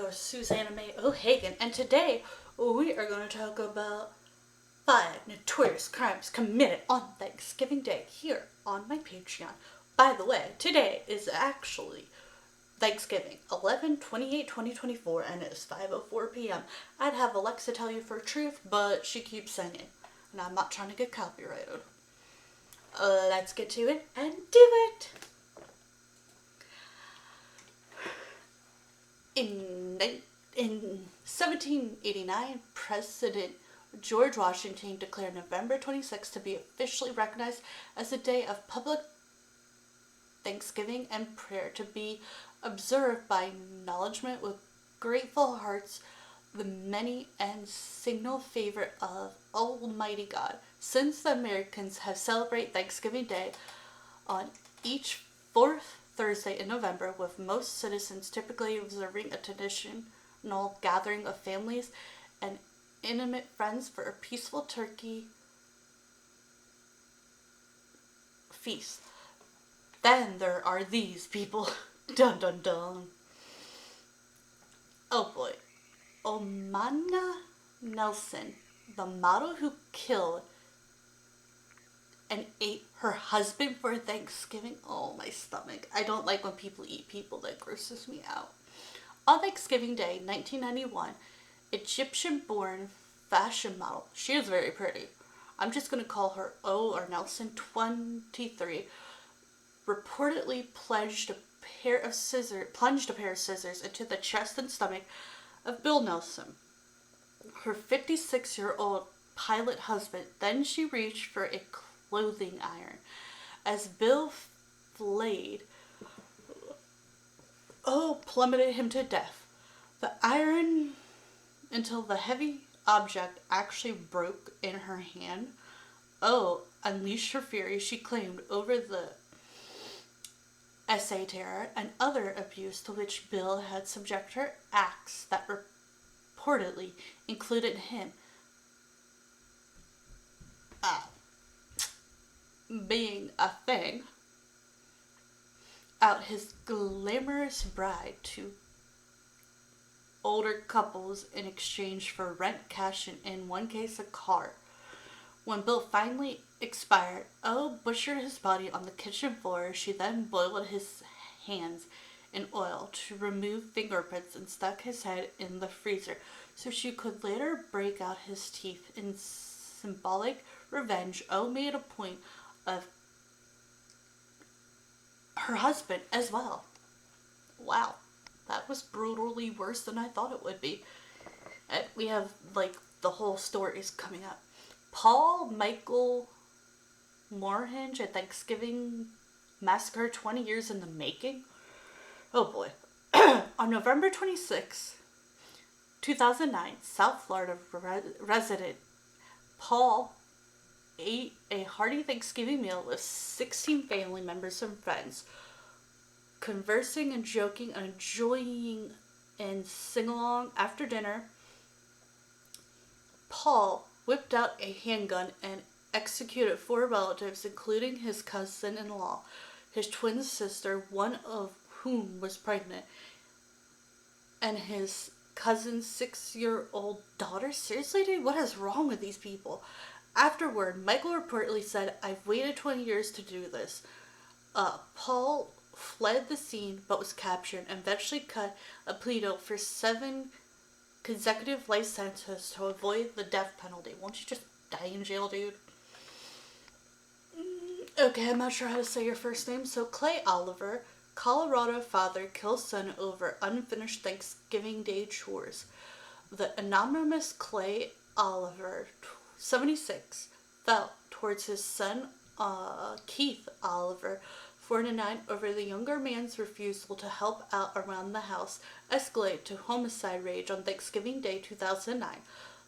host, Susanna May O'Hagan, and today we are going to talk about 5 notorious crimes committed on Thanksgiving Day here on my Patreon. By the way, today is actually Thanksgiving, 11/28/2024, and it is 5:04 p.m. I'd have Alexa tell you for truth, but she keeps singing, and I'm not trying to get copyrighted. Let's get to it and do it! In 1789, President George Washington declared November 26th to be officially recognized as a day of public thanksgiving and prayer, to be observed by acknowledgement with grateful hearts, the many and signal favor of Almighty God. Since the Americans have celebrated Thanksgiving Day on each fourth Thursday in November, with most citizens typically observing a traditional gathering of families and intimate friends for a peaceful turkey feast. Then there are these people. Dun dun dun. Oh boy. Omana Nelson, the model who killed and ate her husband for Thanksgiving. Oh, my stomach. I don't like when people eat people. That grosses me out. On Thanksgiving Day, 1991, Egyptian-born fashion model. She is very pretty. I'm just going to call her O or Nelson, 23, reportedly plunged a pair of scissors into the chest and stomach of Bill Nelson, her 56-year-old pilot husband. Then she reached for a clothing iron. As Bill flayed, plummeted him to death. The iron, until the heavy object actually broke in her hand. Unleashed her fury, she claimed, over the SA terror and other abuse to which Bill had subjected her, acts that reportedly included him being a thing out his glamorous bride to older couples in exchange for rent, cash, and in one case a car. When Bill finally expired, butchered his body on the kitchen floor. She then boiled his hands in oil to remove fingerprints and stuck his head in the freezer so she could later break out his teeth. In symbolic revenge, made a point of her husband as well. Wow, that was brutally worse than I thought it would be. And we have, the whole story is coming up. Paul Michael Moorhenge, a Thanksgiving massacre 20 years in the making. Oh boy. On November 26, 2009, South Florida resident Paul ate a hearty Thanksgiving meal with 16 family members and friends, conversing and joking and enjoying and sing-along. After dinner, Paul whipped out a handgun and executed 4 relatives, including his cousin-in-law, his twin sister, one of whom was pregnant, and his cousin's 6-year-old daughter. Seriously, dude, what is wrong with these people? Afterward, Michael reportedly said, "I've waited 20 years to do this." Paul fled the scene but was captured and eventually cut a plea deal for 7 consecutive life sentences to avoid the death penalty. Won't you just die in jail, dude? Okay, I'm not sure how to say your first name. So Clay Oliver, Colorado father, kills son over unfinished Thanksgiving Day chores. The anonymous Clay Oliver, 76, felt towards his son Keith Oliver, 49, over the younger man's refusal to help out around the house, escalated to homicide rage on Thanksgiving Day 2009.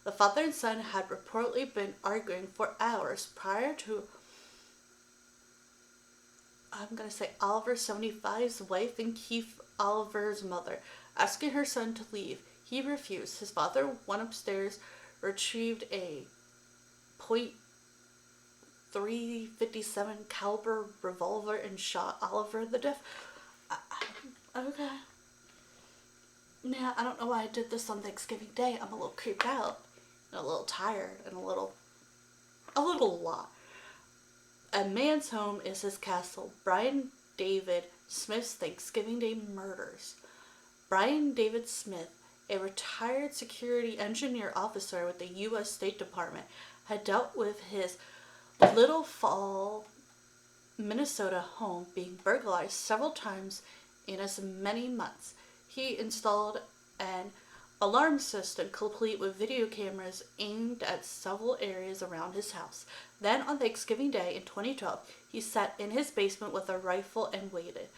The father and son had reportedly been arguing for hours prior to, Oliver 75's wife and Keith Oliver's mother, asking her son to leave. He refused. His father went upstairs, retrieved a .357 caliber revolver and shot Oliver to death. Okay. Yeah, I don't know why I did this on Thanksgiving Day. I'm a little creeped out, and a little tired, and a little lot. A man's home is his castle. Brian David Smith's Thanksgiving Day murders. Brian David Smith, a retired security engineer officer with the U.S. State Department, had dealt with his Little Fall, Minnesota home being burglarized several times in as many months. He installed an alarm system complete with video cameras aimed at several areas around his house. Then on Thanksgiving Day in 2012, he sat in his basement with a rifle and waited.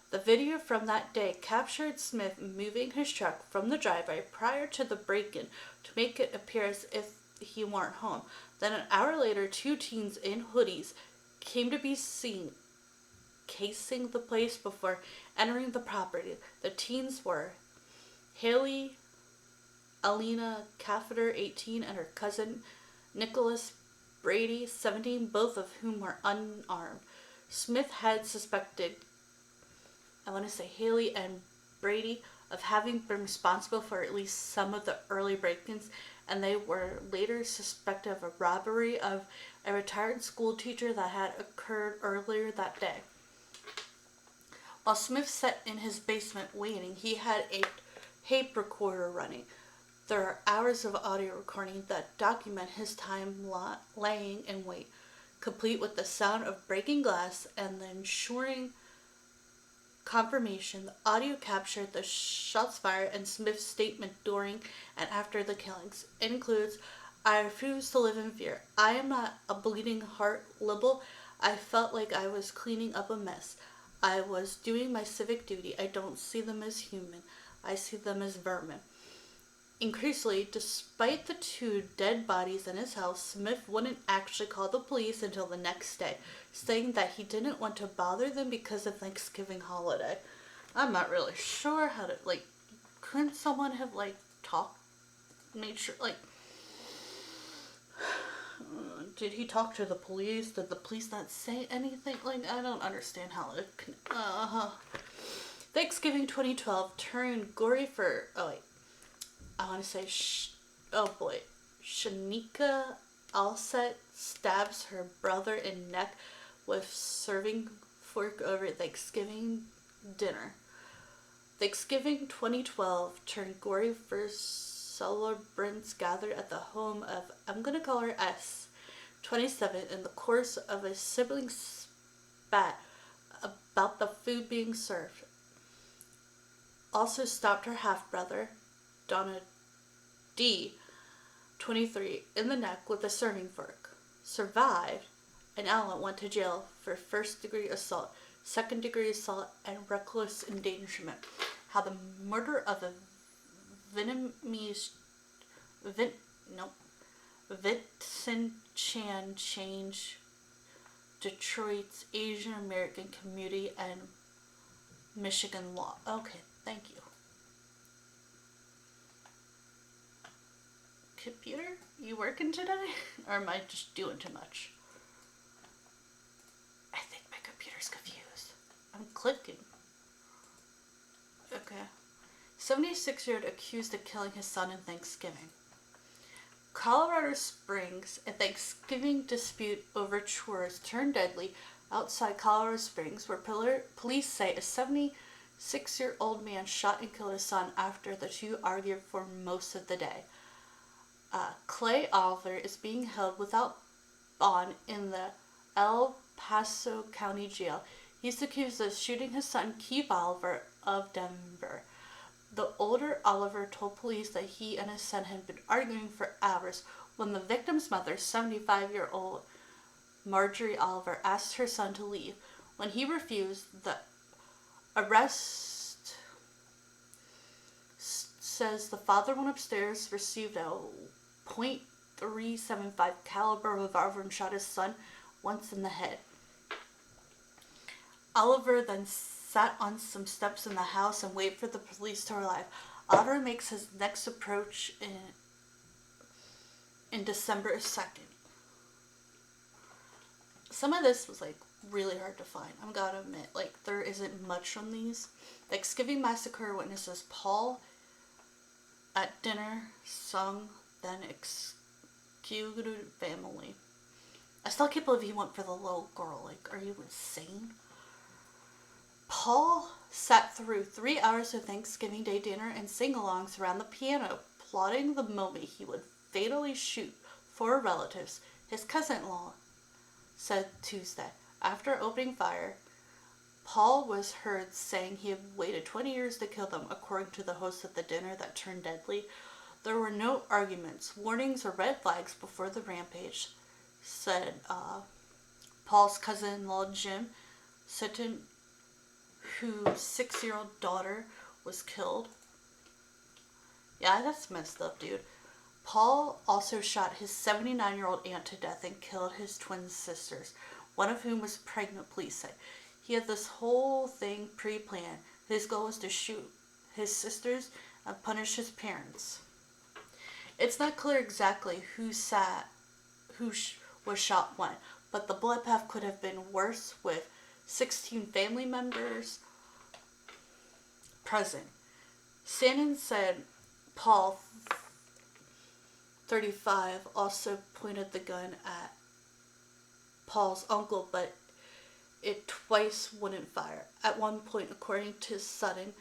The video from that day captured Smith moving his truck from the driveway prior to the break-in to make it appear as if he weren't home. Then an hour later, two teens in hoodies came to be seen casing the place before entering the property. The teens were Haley Alina Catheter, 18, and her cousin Nicholas Brady, 17, both of whom were unarmed. Smith had suspected, I want to say Haley and Brady, of having been responsible for at least some of the early break-ins, and they were later suspected of a robbery of a retired school teacher that had occurred earlier that day. While Smith sat in his basement waiting, he had a tape recorder running. There are hours of audio recording that document his time laying in wait, complete with the sound of breaking glass and the ensuring confirmation. The audio captured the shots fired and Smith's statement during and after the killings. It includes, "I refuse to live in fear. I am not a bleeding heart liberal. I felt like I was cleaning up a mess. I was doing my civic duty. I don't see them as human. I see them as vermin." Increasingly, despite the two dead bodies in his house, Smith wouldn't actually call the police until the next day, saying that he didn't want to bother them because of Thanksgiving holiday. I'm not really sure how to, couldn't someone have, talked, made sure, did he talk to the police? Did the police not say anything? I don't understand how it can, Thanksgiving 2012 turned gory for, I want to say, Shanika Alsett stabs her brother in neck with serving fork over Thanksgiving dinner. Thanksgiving 2012 turned gory for celebrants gathered at the home of, I'm going to call her S, 27, in the course of a sibling spat about the food being served. Also stopped her half-brother, Donna D, 23, in the neck with a serving fork. Survived, and Allen went to jail for first-degree assault, second-degree assault, and reckless endangerment. How the murder of a Vincent Chan changed Detroit's Asian American community and Michigan law. Okay, thank you. Computer, you working today? Or am I just doing too much? I think my computer's confused. I'm clicking. Okay. 76-year-old accused of killing his son in Thanksgiving. Colorado Springs, a Thanksgiving dispute over chores turned deadly outside Colorado Springs, where police say a 76-year-old man shot and killed his son after the two argued for most of the day. Clay Oliver is being held without bond in the El Paso County Jail. He's accused of shooting his son, Keith Oliver, of Denver. The older Oliver told police that he and his son had been arguing for hours when the victim's mother, 75-year-old Marjorie Oliver, asked her son to leave. When he refused, the arrest says the father went upstairs, received a .375 caliber revolver and shot his son once in the head. Oliver then sat on some steps in the house and waited for the police to arrive. Oliver makes his next approach in December 2nd. Some of this was really hard to find. I'm gonna admit, there isn't much on these. Thanksgiving Massacre witnesses Paul At dinner, Sung then excluded family. I still can't believe he went for the little girl. Like, are you insane? Paul sat through 3 hours of Thanksgiving Day dinner and sing-alongs around the piano, plotting the moment he would fatally shoot four relatives. His cousin-in-law said Tuesday. After opening fire, Paul was heard saying he had waited 20 years to kill them, according to the host of the dinner that turned deadly. There were no arguments, warnings, or red flags before the rampage, said Paul's cousin-in-law Jim Sutton, whose 6-year-old daughter was killed. Yeah, that's messed up, dude. Paul also shot his 79-year-old aunt to death and killed his twin sisters, one of whom was pregnant, police say. He had this whole thing pre-planned. His goal was to shoot his sisters and punish his parents. It's not clear exactly who was shot when, but the bloodbath could have been worse, with 16 family members present. Shannon said Paul, 35, also pointed the gun at Paul's uncle, but it twice wouldn't fire. At one point, according to Sutton,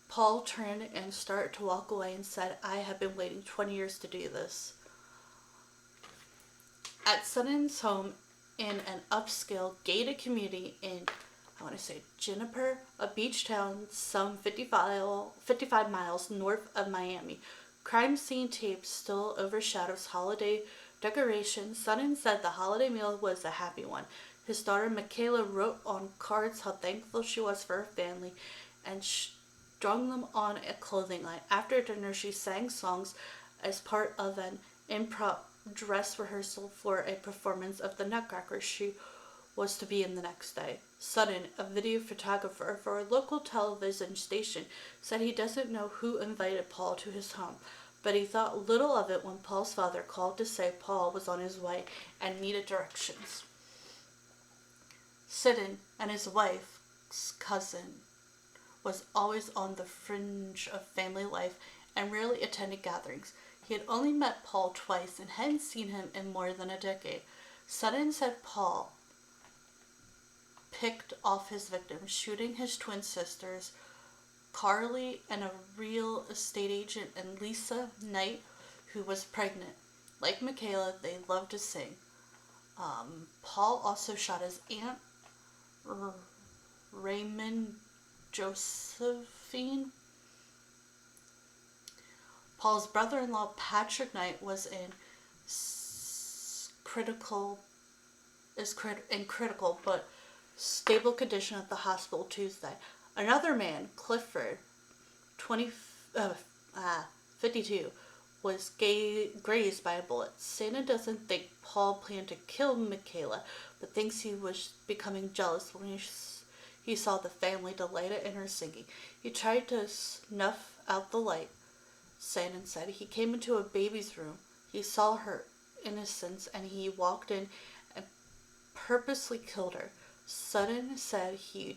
Paul turned and started to walk away and said, "I have been waiting 20 years to do this." At Sutton's home in an upscale gated community in, I want to say, Juniper, a beach town some 55 miles north of Miami. Crime scene tape still overshadows holiday decorations. Sutton said the holiday meal was a happy one. His daughter Michaela wrote on cards how thankful she was for her family and strung them on a clothing line. After dinner, she sang songs as part of an improv dress rehearsal for a performance of the Nutcracker she was to be in the next day. Sutton, a video photographer for a local television station, said he doesn't know who invited Paul to his home, but he thought little of it when Paul's father called to say Paul was on his way and needed directions. Sutton and his wife's cousin was always on the fringe of family life and rarely attended gatherings. He had only met Paul twice and hadn't seen him in more than a decade. Sutton said Paul picked off his victims, shooting his twin sisters, Carly, and a real estate agent, and Lisa Knight, who was pregnant. Like Michaela, they loved to sing. Paul also shot his aunt, Raymond Josephine. Paul's brother-in-law, Patrick Knight, was in critical but stable condition at the hospital Tuesday. Another man, Clifford, 52, was grazed by a bullet. Santa doesn't think Paul planned to kill Michaela, but thinks he was becoming jealous when he saw the family delighted in her singing. He tried to snuff out the light, Santa said. He came into a baby's room. He saw her innocence and he walked in and purposely killed her. Sutton said he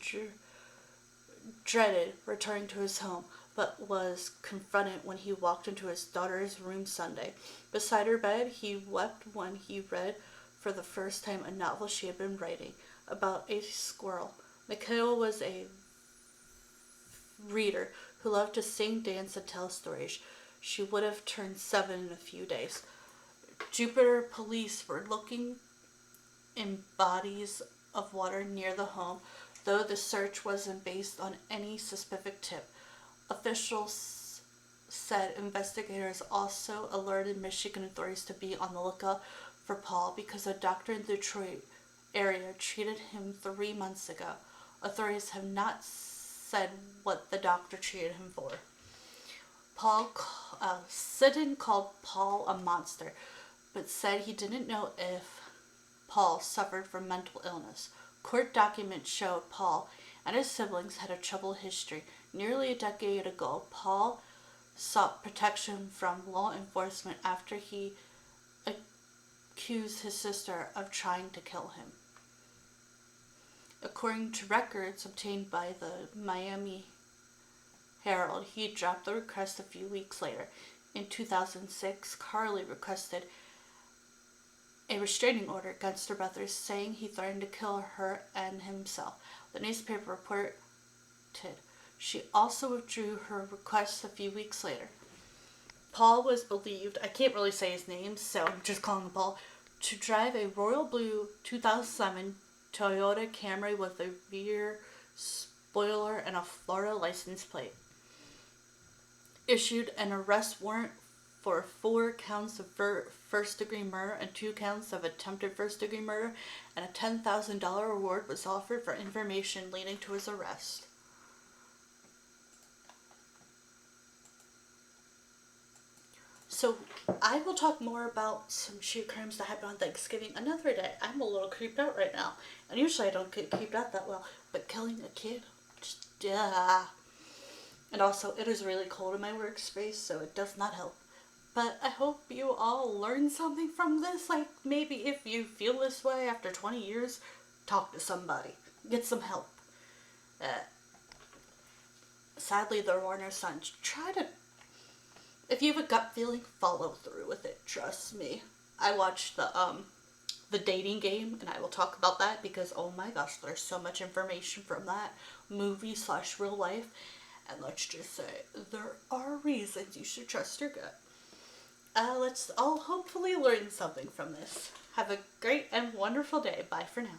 dreaded returning to his home, but was confronted when he walked into his daughter's room Sunday. Beside her bed, he wept when he read for the first time a novel she had been writing about a squirrel. Michaela was a reader who loved to sing, dance, and tell stories. She would have turned 7 in a few days. Jupiter police were looking in bodies of water near the home, though the search wasn't based on any specific tip. Officials said investigators also alerted Michigan authorities to be on the lookout for Paul because a doctor in the Detroit area treated him 3 months ago. Authorities have not said what the doctor treated him for. Sutton called Paul a monster, but said he didn't know if Paul suffered from mental illness. Court documents show Paul and his siblings had a troubled history. Nearly a decade ago, Paul sought protection from law enforcement after he accused his sister of trying to kill him. According to records obtained by the Miami Herald, he dropped the request a few weeks later. In 2006, Carly requested a restraining order against her brothers, saying he threatened to kill her and himself. The newspaper reported she also withdrew her request a few weeks later. Paul was believed, I can't really say his name, so I'm just calling him Paul, to drive a royal blue 2007 Toyota Camry with a rear spoiler and a Florida license plate. Issued an arrest warrant for 4 counts of first-degree murder and 2 counts of attempted first-degree murder, and a $10,000 reward was offered for information leading to his arrest. So I will talk more about some shoot crimes that happened on Thanksgiving another day. I'm a little creeped out right now. And usually I don't get creeped out that well. But killing a kid, just, yeah. And also, it is really cold in my workspace, so it does not help. But I hope you all learned something from this. Like, maybe if you feel this way after 20 years, talk to somebody. Get some help. Uh, Sadly, there were no signs. Try to, if you have a gut feeling, follow through with it. Trust me. I watched the dating game, and I will talk about that because oh my gosh, there's so much information from that movie / real life. And let's just say there are reasons you should trust your gut. Let's all hopefully learn something from this. Have a great and wonderful day. Bye for now.